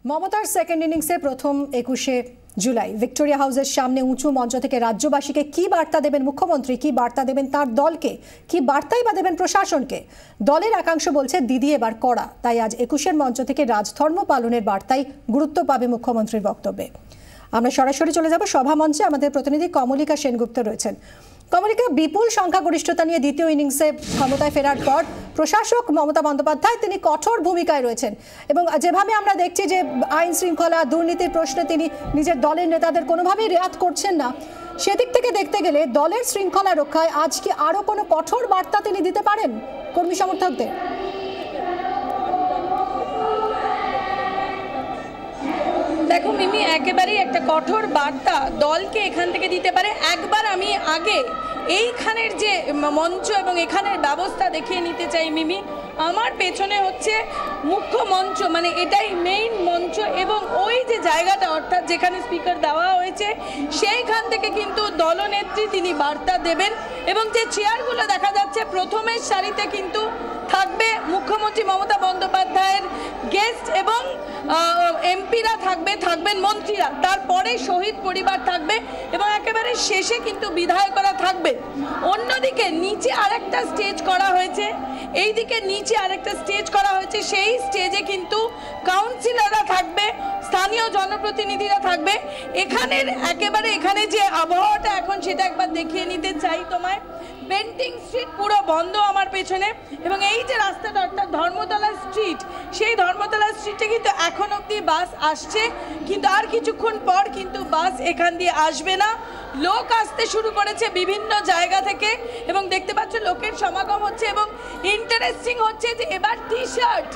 মমতার সেকেন্ড ইনিংসে প্রথম 21শে জুলাই ভিক্টোরিয়া হাউসের সামনে উঁচু মঞ্চ থেকে রাজ্যবাসীকে কি বার্তা দেবেন মুখ্যমন্ত্রী, কি বার্তা দেবেন তার দলকে, কি বার্তাই বা দেবেন প্রশাসনকে? দলের একাংশ বলছে দিদি এবার কড়া, তাই আজ 21-এর মঞ্চ থেকে রাজধর্ম পালনের বার্তাই গুরুত্ব পাবে মুখ্যমন্ত্রীর বক্তব্যে। আমরা সরাসরি চলে যাব সভা মঞ্চে। আমাদের প্রতিনিধি কমলিকা সেনগুপ্ত রয়েছেন। কমলিকা, বিপুল সংখ্যাগরিষ্ঠতা নিয়ে দ্বিতীয় ইনিংসে ক্ষমতায় ফেরার পর প্রশাসক মমতা বন্দ্যোপাধ্যায় তিনি কঠোর ভূমিকায় রয়েছেন এবং যেভাবে আমরা দেখছি যে আইন শৃঙ্খলা দুর্নীতির প্রশ্নে তিনি নিজের দলের নেতাদের কোনোভাবেই রেয়াত করছেন না, সেদিক থেকে দেখতে গেলে দলের শৃঙ্খলা রক্ষায় আজ কি আরো কোনো কঠোর বার্তা তিনি দিতে পারেন কর্মী সমর্থকদের? দেখো মিমি, একেবারেই একটা কঠোর বার্তা দলকে এখান থেকে দিতে পারে। একবার আমি আগে এইখানের যে মঞ্চ এবং এখানের ব্যবস্থা দেখিয়ে নিতে চাই মিমি। আমার পেছনে হচ্ছে মুখ্য মঞ্চ, মানে এটাই মেইন মঞ্চ এবং ওই যে জায়গাটা অর্থাৎ যেখানে স্পিকার দেওয়া হয়েছে সেইখান থেকে কিন্তু দলনেত্রী তিনি বার্তা দেবেন এবং যে চেয়ারগুলো দেখা যাচ্ছে প্রথমের সারিতে কিন্তু থাকবে মুখ্যমন্ত্রী মমতা বন্দ্যোপাধ্যায়ের গেস্ট এবং এমপিরা থাকবেন মন্ত্রীরা, তারপরে শহীদ পরিবার থাকবে এবং একেবারে শেষে কিন্তু বিধায়করা থাকবে। অন্যদিকে নিচে আরেকটা স্টেজ করা হয়েছে, এইদিকে নিচে আরেকটা স্টেজ করা হয়েছে, সেই স্টেজে কিন্তু কাউন্সিলররা থাকবে, স্থানীয় জনপ্রতিনিধিরা থাকবে। এখানে যে আবহাওয়াটা এখন সেটা একবার দেখিয়ে নিতে চাই তোমায়। বেন্টিং স্ট্রিট পুরো বন্ধ আমার পেছনে এবং এই যে রাস্তাটা অর্থাৎ ধর্মতলা স্ট্রিট, সেই ধর্মতলা স্ট্রিটে কিন্তু এখন অবধি বাস আসছে, কিন্তু আর কিছুক্ষণ পর কিন্তু বাস এখান দিয়ে আসবে না। লোক আসতে শুরু করেছে বিভিন্ন জায়গা থেকে এবং দেখতে পাচ্ছ লোকের সমাগম হচ্ছে এবং ইন্টারেস্টিং হচ্ছে যে এবার টি শার্ট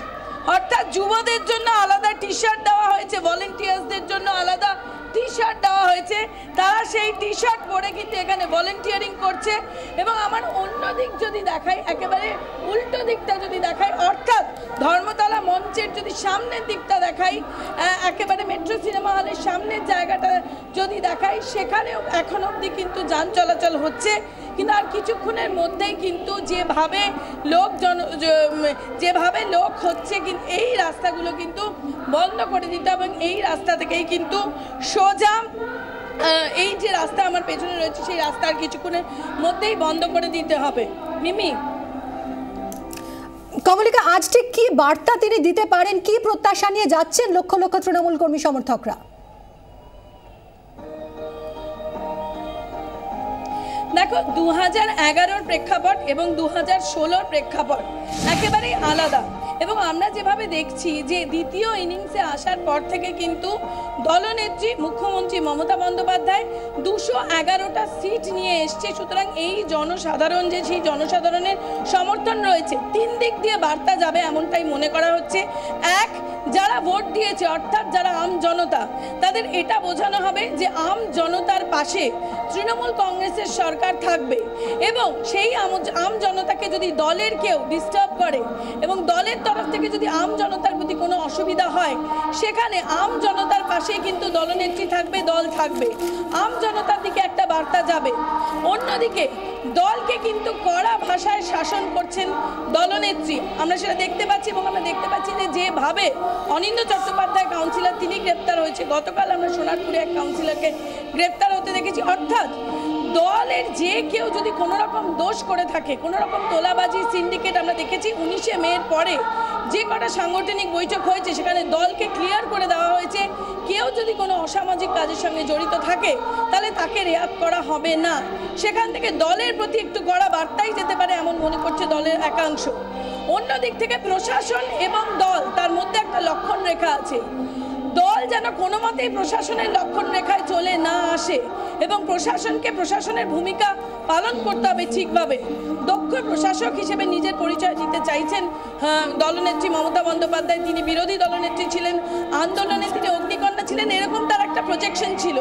অর্থাৎ যুবদের জন্য আলাদা টি শার্ট দেওয়া হয়েছে, ভলেন্টিয়ার্সদের জন্য আলাদা টি শার্ট দেওয়া হয়েছে, তারা সেই টি শার্ট পরে কিন্তু এখানে ভলেন্টিয়ারিং করছে। এবং আমার অন্য দিক যদি দেখাই, একেবারে উল্টো দিকটা যদি দেখাই অর্থাৎ ধর্মতলা মঞ্চের যদি সামনের দিকটা দেখাই, একেবারে মেট্রো সিনেমা হলের সামনের জায়গাটা যদি দেখাই, সেখানেও এখন অবধি কিন্তু যান চলাচল হচ্ছে। কিন্তু আর কিছুক্ষণের মধ্যেই কিন্তু যেভাবে লোক হচ্ছে কিন্তু এই রাস্তাগুলো কিন্তু বন্ধ করে দিতে হবে এবং এই রাস্তা থেকেই কিন্তু সোজা এই যে রাস্তা আমার পেছনে রয়েছে সেই রাস্তা আর কিছুক্ষণের মধ্যেই বন্ধ করে দিতে হবে। মিমি, কমলিকা, আজ ঠিক কি বার্তা তিনি দিতে পারেন, কি প্রত্যাশা নিয়ে যাচ্ছেন লক্ষ লক্ষ তৃণমূল কর্মী সমর্থকরা? দেখো, 2011-র প্রেক্ষাপট এবং 2016-র প্রেক্ষাপট একেবারেই আলাদা এবং আমরা যেভাবে দেখছি যে দ্বিতীয় ইনিংসে আসার পর থেকে কিন্তু দলনেত্রী মুখ্যমন্ত্রী মমতা বন্দ্যোপাধ্যায় 211টা সিট নিয়ে এসছে। সুতরাং এই জনসাধারণ যে সেই জনসাধারণের সমর্থন রয়েছে, তিন দিক দিয়ে বার্তা যাবে এমনটাই মনে করা হচ্ছে। এক, যারা ভোট দিয়েছে অর্থাৎ যারা আম জনতা, তাদের এটা বোঝানো হবে যে আম জনতার পাশে তৃণমূল কংগ্রেসের সরকার থাকবে এবং সেই আম জনতাকে যদি দলের কেউ ডিস্টার্ব করে এবং দলের তরফ থেকে যদি আম জনতার প্রতি কোনো অসুবিধা হয়, সেখানে আম জনতার পাশেই কিন্তু দলনেত্রী থাকবে, দল থাকবে, আম জনতার দিকে একটা বার্তা যাবে। অন্যদিকে দলকে কিন্তু কড়া ভাষায় শাসন করছেন দলনেত্রী, আমরা সেটা দেখতে পাচ্ছি এবং আমরা দেখতে পাচ্ছি যে যেভাবে অনিন্দ্য চট্টোপাধ্যায় কাউন্সিলর তিনি গ্রেপ্তার হয়েছে, গতকাল আমরা সোনারপুরে এক কাউন্সিলরকে গ্রেপ্তার হতে দেখেছি। অর্থাৎ দলের যে কেউ যদি কোনো রকম দোষ করে থাকে, কোনো রকম তোলাবাজি সিন্ডিকেট আমরা দেখেছি 19শে মের পরে যে কটা সাংগঠনিক বৈঠক হয়েছে সেখানে দলকে ক্লিয়ার করে দেওয়া হয়েছে কেউ যদি কোনো অসামাজিক কাজের সঙ্গে জড়িত থাকে তাহলে তাকে রেয়াত করা হবে না। সেখান থেকে দলের প্রতি একটু কড়া বার্তাই যেতে পারে এমন মনে করছে দলের একাংশ। অন্য দিক থেকে প্রশাসন এবং দল তার মধ্যে একটা লক্ষণ রেখা আছে, দল যেন কোনো মতেই প্রশাসনের লক্ষণ রেখায় চলে না আসে এবং প্রশাসনকে প্রশাসনের ভূমিকা পালন করতে হবে ঠিকভাবে। দক্ষ প্রশাসক হিসেবে নিজের পরিচয় দিতে চাইছেন দলনেত্রী মমতা বন্দ্যোপাধ্যায়। তিনি বিরোধী দলনেত্রী ছিলেন, আন্দোলনে তিনি অগ্নিকন্যা ছিলেন, এরকম তার একটা প্রজেকশন ছিল।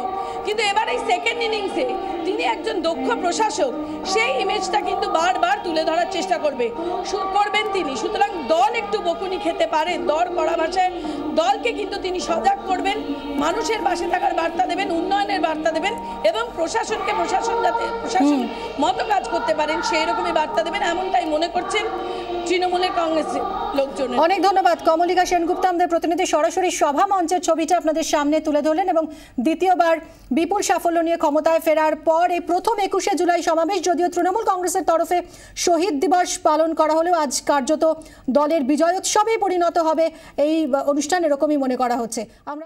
কিন্তু এবার এই সেকেন্ড ইনিংসে তিনি একজন দক্ষ প্রশাসক, সেই ইমেজটা কিন্তু বারবার তুলে ধরার চেষ্টা করবেন তিনি। সুতরাং দল একটু বকুনি খেতে পারে, দল কড়া ভাষায় দলকে কিন্তু তিনি সজাগ করবেন, মানুষের পাশে থাকার বার্তা দেবেন, উন্নয়নের বার্তা দেবেন এবং প্রশাসনকে প্রশাসন যাতে প্রশাসন মতো কাজ করতে পারেন সেই রকমই বার্তা দেবেন এমনটাই মনে করছেন তৃণমূলের কংগ্রেসের লোকজনের। অনেক ধন্যবাদ কমলিকা সেনগুপ্তা, আমাদের প্রতিনিধি সরাসরি সভা মঞ্চের ছবিটা আপনাদের সামনে তুলে ধরলেন এবং দ্বিতীয়বার বিপুল সাফল্য নিয়ে ক্ষমতায় ফেরার পর এই প্রথম 21শে জুলাই সমাবেশ, যদিও তৃণমূল কংগ্রেসের তরফে শহীদ দিবস পালন করা হলেও আজ কার্যত দলের বিজয়োৎসবেই পরিণত হবে এই অনুষ্ঠান, এরকমই মনে করা হচ্ছে। আমরা